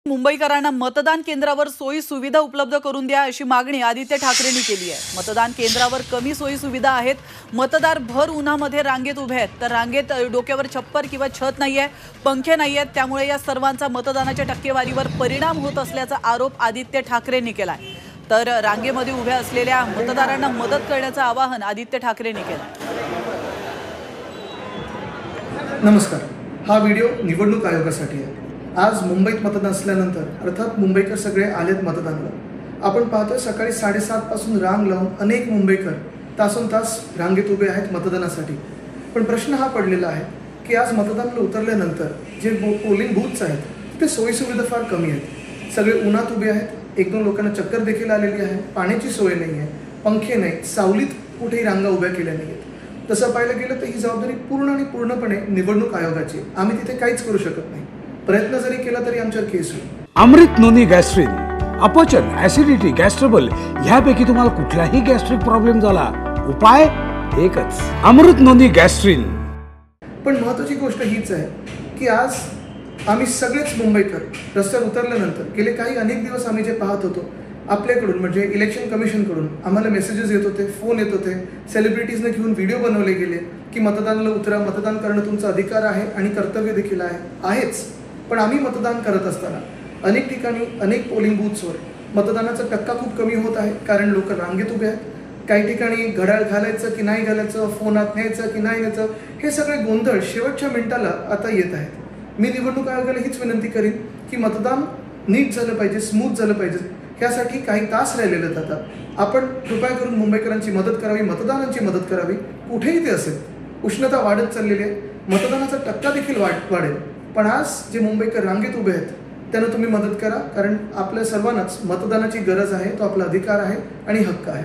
मुंबईकरांना मतदान केंद्रावर सोयी सुविधा उपलब्ध करून द्या अशी मागणी आदित्य ठाकरेंनी केली आहे। मतदान केंद्रावर कमी सोयी सुविधा आहेत, मतदार भर उन्हामध्ये रांगेत उभे आहेत, तर रांगेत डोक्यावर छप्पर किंवा छत नाहीये, पंखे नाहीयेत, त्यामुळे या सर्वांचा मतदानाच्या टक्केवारीवर परिणाम होत असल्याचा आरोप आदित्य ठाकरेंनी केलाय। तर रांगेमध्ये उभ्या असलेल्या मतदारांना मदत करण्याचं आवाहन आदित्य ठाकरेंनी केलं। नमस्कार, हा व्हिडिओ निवडणूक आयोगासाठी आहे। आज मुंबईत मतदान असल्यानंतर अर्थात मुंबईकर सगळे आलेत मतदानाला। आपण पाहतोय सकाळी 7:30 पासून रांग लावून अनेक मुंबईकर तासोनतास रांगेत उभे आहेत मतदानासाठी। पण प्रश्न हा पडलेला आहे की आज मतदानाला उतरल्यानंतर जे पोलिंग बूथ्स आहेत तिथे सोयी सुविधा फार कमी आहेत। सगळे उन्हात उभे आहेत, एक दोन लोकांना चक्कर देखील आलेली आहे, पाण्याची सोय नाही आहे, पंखे नाहीत, सावलीत कुठेही रांगा उभ्या केल्या नाहीत। तसं पाहायला गेलं तर ही जबाबदारी पूर्ण आणि पूर्णपणे निवडणूक आयोगाची। आम्ही तिथे काहीच करू शकत नाही। प्रयत्न जरी केला तरी आमच्यावर केस होईल। अमृत नोनी गॅस्ट्रिन, अपचन, ऍसिडिटी, गॅस्ट्रबल ह्यापैकी तुम्हाला कुठलाही गॅस्ट्रिक प्रॉब्लेम झाला, उपाय एकच, अमृत नोनी गॅस्ट्रिन। पण महत्त्वाची गोष्ट हीच आहे की आज आम्ही सगळेच मुंबईकर रस्त्यावर उतरल्यानंतर गेले काही अनेक दिवस आम्ही जे पाहत होतो आपल्याकडून म्हणजे इलेक्शन कमिशनकडून आम्हाला मेसेजेस येत होते, फोन येत होते, सेलिब्रिटीजने घेऊन व्हिडिओ बनवले गेले की मतदानाला उतरा, मतदान करणं तुमचा अधिकार आहे आणि कर्तव्य देखील आहेच। पण आम्ही मतदान करत असताना अनेक ठिकाणी अनेक पोलिंग बूथ्सवर मतदानाचा टक्का खूप कमी होत आहे, कारण लोक रांगेत उभे आहेत। काही ठिकाणी घड्याळ घालायचं की नाही घालायचं, फोन आत न्यायचं की नाही न्यायचं, हे सगळे गोंधळ शेवटच्या मिनिटाला आता येत आहेत। मी निवडणूक आयोगाला हीच विनंती करीन की मतदान नीट झालं पाहिजे, स्मूथ झालं पाहिजे, यासाठी काही तास राहिलेले जातात। आपण कृपया करून मुंबईकरांची मदत करावी, मतदानांची मदत करावी, कुठेही ते असेल। उष्णता वाढत चाललेली आहे, मतदानाचा टक्का देखील वाढेल। पण आज जे मुंबईकर रांगेत उभे आहेत त्यांना तुम्ही मदत करा, कारण आपल्या सर्वांनाच मतदानाची गरज आहे, तो आपला अधिकार आहे आणि हक्क आहे।